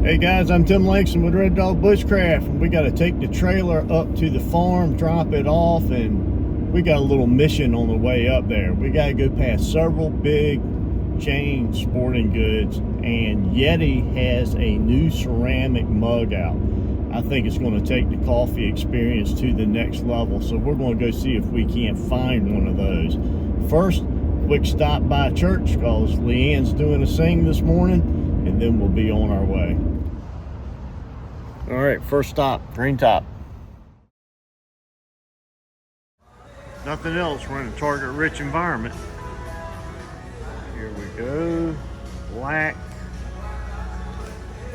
Hey guys, I'm Tim Langston with Red Dog Bushcraft, and we got to take the trailer up to the farm, drop it off, and we got a little mission on the way up there. We got to go past several big chain sporting goods, and YETI has a new ceramic mug out. I think it's going to take the coffee experience to the next level, so we're going to go see if we can't find one of those. First, quick stop by church because Leanne's doing a sing this morning, and then we'll be on our way. All right, first stop, Greentop. Nothing else, we're in a target-rich environment. Here we go, black.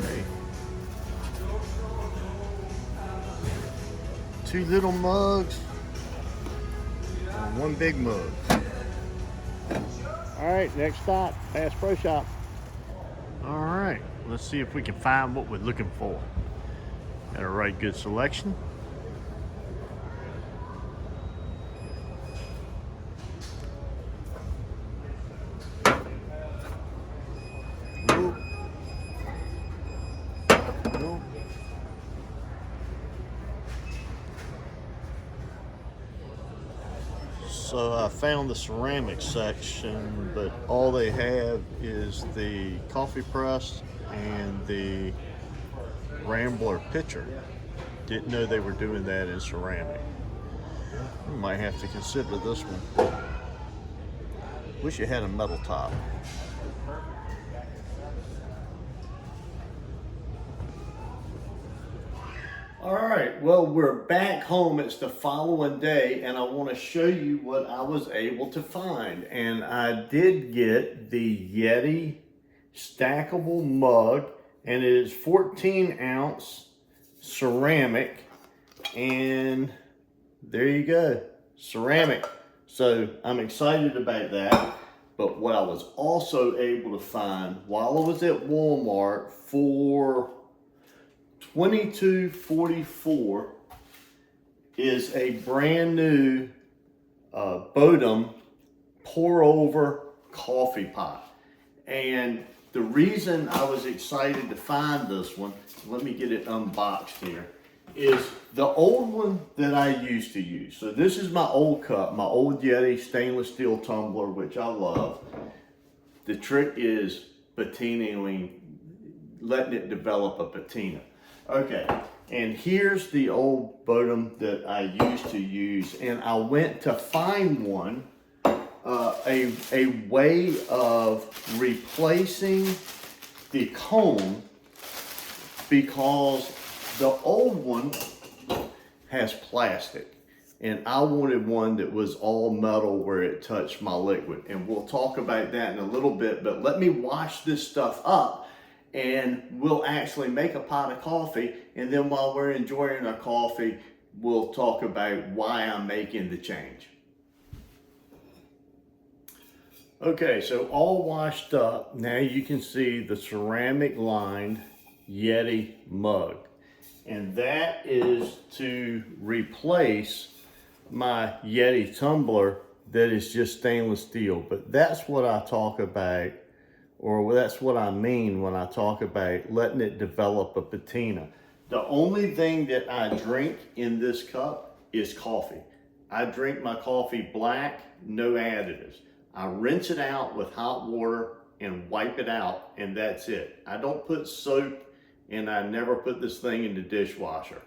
Hey. Two little mugs, and one big mug. All right, next stop, Bass Pro Shop. All right, let's see if we can find what we're looking for. Got a right good selection. Nope. Nope. So I found the ceramic section, but all they have is the coffee press and the Rambler pitcher. Didn't know they were doing that in ceramic. We might have to consider this one. Wish it had a metal top. All right, well, we're back home. It's the following day, and I want to show you what I was able to find. And I did get the YETI stackable mug, and it is 14-ounce ceramic, and there you go, ceramic. So I'm excited about that. But what I was also able to find while I was at Walmart for $22.44 is a brand new Bodum Pour Over coffee pot. And the reason I was excited to find this one, let me get it unboxed here, is the old one that I used to use. So this is my old cup, my old YETI stainless steel tumbler, which I love. The trick is patinaing, letting it develop a patina. Okay, and here's the old Bodum that I used to use, and I went to find one, a way of replacing the cone, because the old one has plastic, and I wanted one that was all metal where it touched my liquid. And we'll talk about that in a little bit, but let me wash this stuff up and we'll actually make a pot of coffee, and then while we're enjoying our coffee, we'll talk about why I'm making the change. Okay, so all washed up. Now you can see the ceramic lined YETI mug. And that is to replace my YETI tumbler that is just stainless steel. But that's what I talk about, or that's what I mean when I talk about letting it develop a patina. The only thing that I drink in this cup is coffee. I drink my coffee black, no additives. I rinse it out with hot water and wipe it out, and that's it. I don't put soap, and I never put this thing in the dishwasher.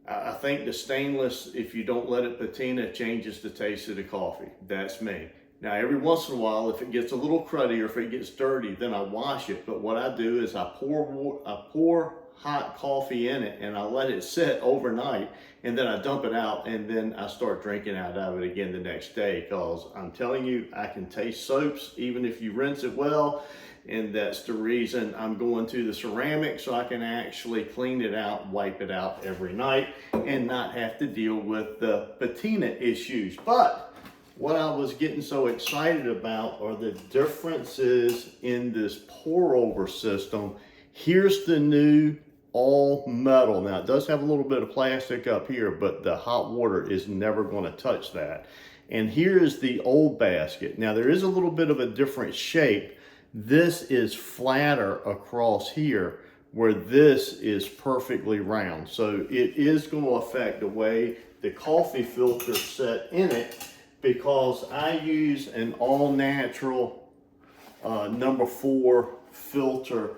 I think the stainless, if you don't let it patina, changes the taste of the coffee. That's me. Now, every once in a while, if it gets a little cruddy or if it gets dirty, then I wash it. But what I do is I pour hot coffee in it, and I let it sit overnight, and then I dump it out, and then I start drinking out of it again the next day. Because I'm telling you, I can taste soaps even if you rinse it well, and that's the reason I'm going to the ceramic, so I can actually clean it out, wipe it out every night, and not have to deal with the patina issues. But what I was getting so excited about are the differences in this pour over system. Here's the new all metal. Now it does have a little bit of plastic up here, but the hot water is never going to touch that. And here is the old basket. Now there is a little bit of a different shape This is flatter across here, where this is perfectly round. So it is going to affect the way the coffee filter set in it, because I use an all natural number 4 filter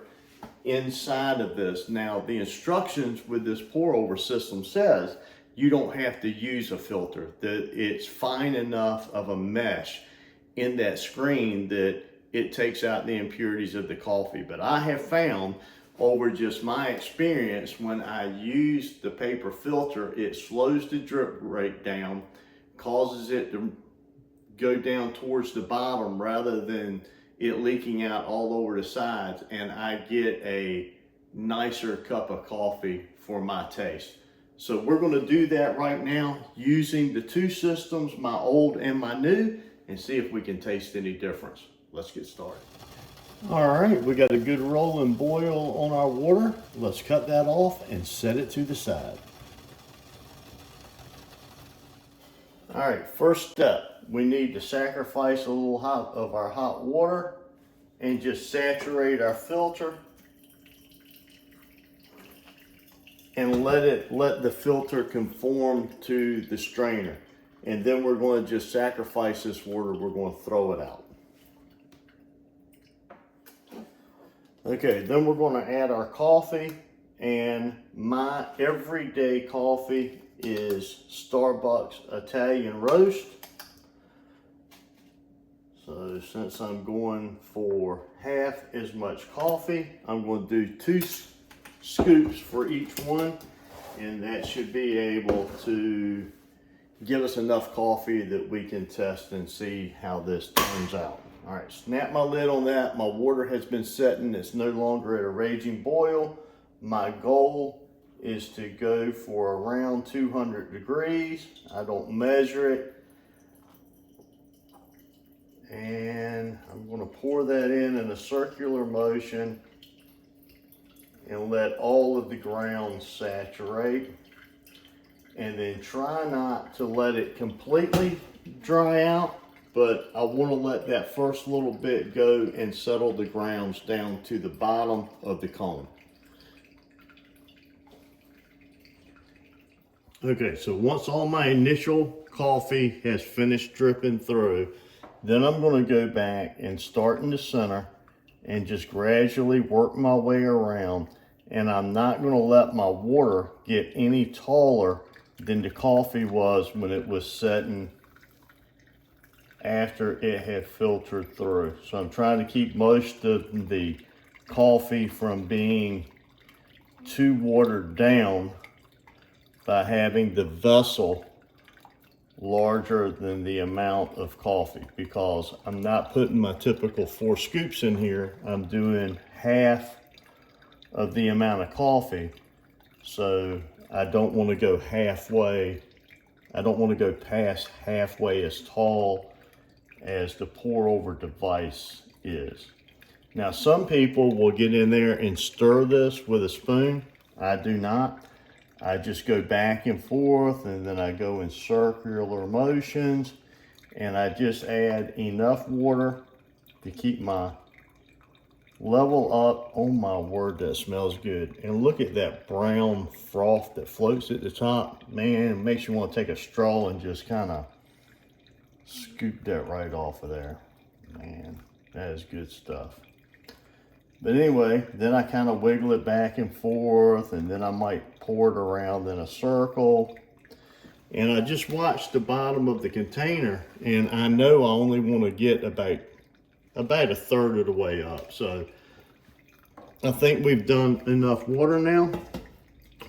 inside of this. Now the instructions with this pour over system says you don't have to use a filter, that it's fine enough of a mesh in that screen that it takes out the impurities of the coffee. But I have found over just my experience, when I use the paper filter, it slows the drip rate down, causes it to go down towards the bottom rather than it leaking out all over the sides, and I get a nicer cup of coffee for my taste. So we're going to do that right now using the 2 systems, my old and my new, and see if we can taste any difference. Let's get started. All right, we got a good rolling boil on our water. Let's cut that off and set it to the side. All right, first step, we need to sacrifice a little of our hot water and just saturate our filter and let the filter conform to the strainer. And then we're going to just sacrifice this water, we're going to throw it out. Okay, then we're going to add our coffee, and my everyday coffee is Starbucks Italian Roast. So since I'm going for half as much coffee, I'm going to do 2 scoops for each one, and that should be able to give us enough coffee that we can test and see how this turns out. All right, snap my lid on that. My water has been setting. It's no longer at a raging boil. My goal is to go for around 200 degrees. I don't measure it. And I'm going to pour that in a circular motion and let all of the grounds saturate. And then try not to let it completely dry out, but I want to let that first little bit go and settle the grounds down to the bottom of the cone. Okay, so once all my initial coffee has finished dripping through, then I'm going to go back and start in the center and just gradually work my way around. And I'm not going to let my water get any taller than the coffee was when it was setting after it had filtered through. So I'm trying to keep most of the coffee from being too watered down by having the vessel larger than the amount of coffee, because I'm not putting my typical 4 scoops in here. I'm doing half of the amount of coffee. So I don't want to go halfway. I don't want to go past halfway as tall as the pour over device is. Now some people will get in there and stir this with a spoon. I do not. I just go back and forth, and then I go in circular motions, and I just add enough water to keep my level up. Oh my word, that smells good. And look at that brown froth that floats at the top. Man, it makes you want to take a straw and just kind of scoop that right off of there. Man, that is good stuff. But anyway, then I kind of wiggle it back and forth, and then I might pour it around in a circle. And I just watch the bottom of the container, and I know I only want to get about a third of the way up. So I think we've done enough water now.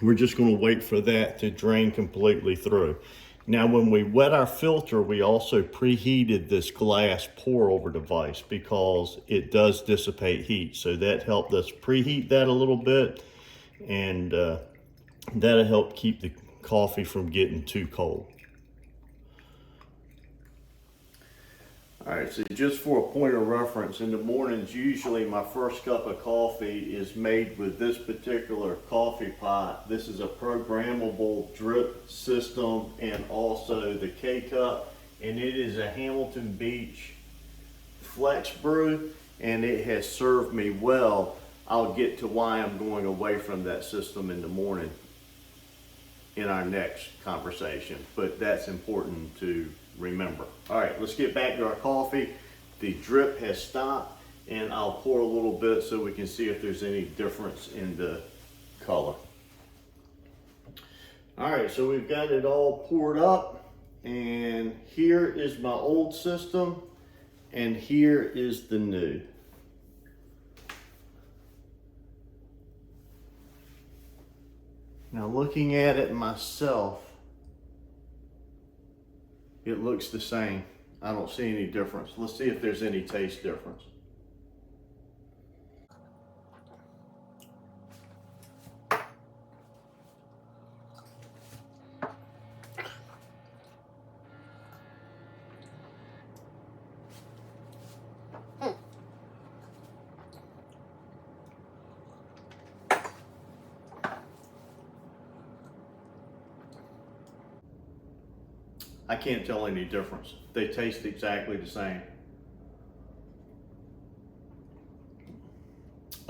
We're just going to wait for that to drain completely through. Now, when we wet our filter, we also preheated this glass pour over device because it does dissipate heat. So that helped us preheat that a little bit, and that'll help keep the coffee from getting too cold. All right, so just for a point of reference, in the mornings, usually my first cup of coffee is made with this particular coffee pot. This is a programmable drip system, and also the K-Cup, and it is a Hamilton Beach Flex Brew. and it has served me well. I'll get to why I'm going away from that system in the morning in our next conversation, but that's important to remember. All right, let's get back to our coffee. The drip has stopped, and I'll pour a little bit so we can see if there's any difference in the color. All right, so we've got it all poured up, and here is my old system, and here is the new. Now, looking at it myself, it looks the same. I don't see any difference. Let's see if there's any taste difference. I can't tell any difference. They taste exactly the same.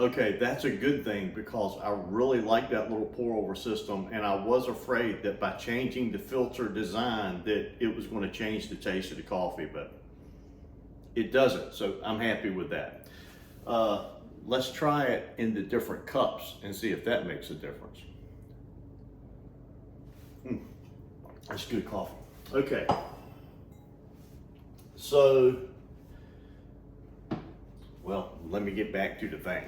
Okay, that's a good thing because I really like that little pour over system, and I was afraid that by changing the filter design that it was going to change the taste of the coffee, but it doesn't, so I'm happy with that. Let's try it in the different cups and see if that makes a difference. That's good coffee. Okay, so, well, let me get back to the thing.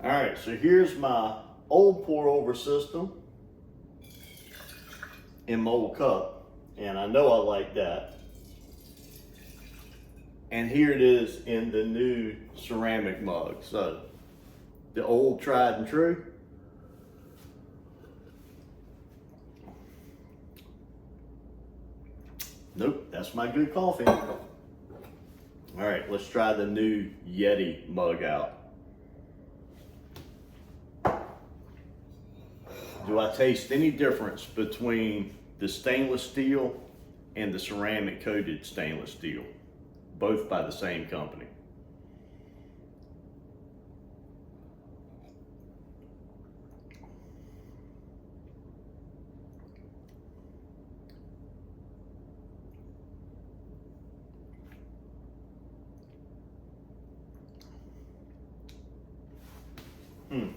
All right, so here's my old pour over system in my old cup, and I know I like that. And here it is in the new ceramic mug. So the old tried and true. Nope, that's my good coffee. All right, let's try the new YETI mug out. Do I taste any difference between the stainless steel and the ceramic coated stainless steel? Both by the same company. Hmm.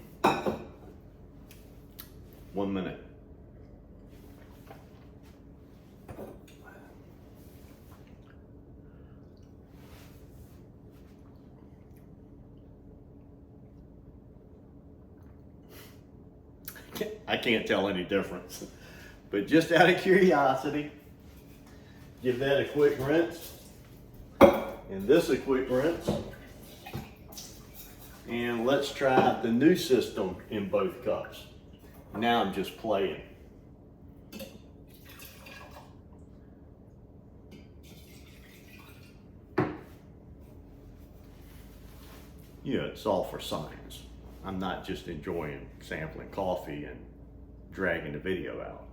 1 minute. I can't tell any difference, but just out of curiosity, give that a quick rinse, and this a quick rinse, and let's try the new system in both cups. Now I'm just playing. You know, it's all for science. I'm not just enjoying sampling coffee and dragging the video out.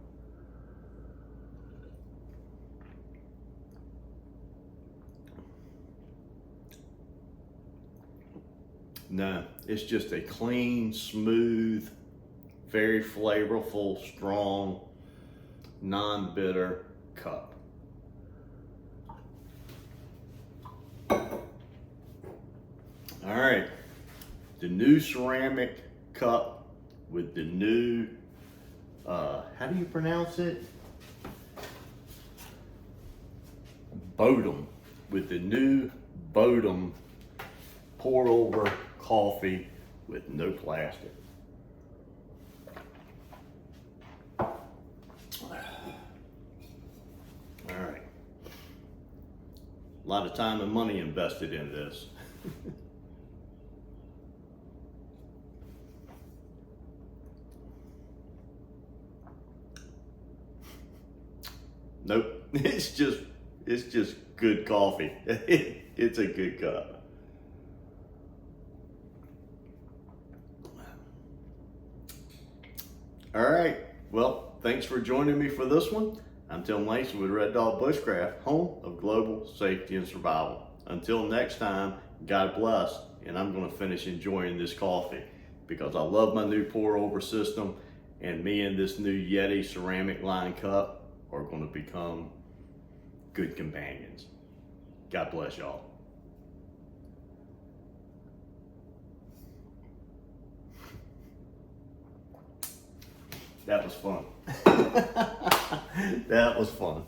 No, it's just a clean, smooth, very flavorful, strong, non-bitter cup. All right, the new ceramic cup with the new, how do you pronounce it? Bodum, with the new Bodum pour over coffee with no plastic. All right. A lot of time and money invested in this. Nope, it's just good coffee. It's a good cup. All right, well, thanks for joining me for this one. I'm Tim Langston with Red Dog Bushcraft, home of global safety and survival. Until next time, God bless, and I'm going to finish enjoying this coffee because I love my new pour over system, and me and this new YETI ceramic line cup are going to become good companions. God bless y'all. That was fun. That was fun.